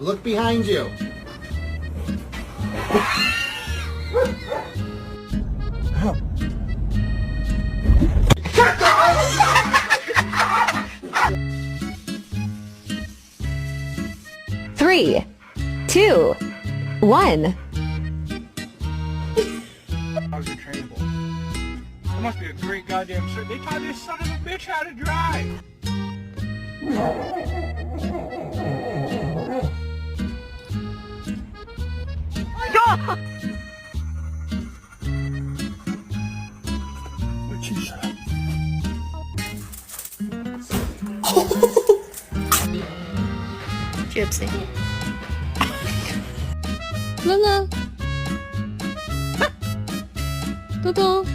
Look behind you. Three, two, one. Dogs are trainable. That must be a great goddamn shirt. They taught this son of a bitch how to drive. Gypsy. Lala. Toto.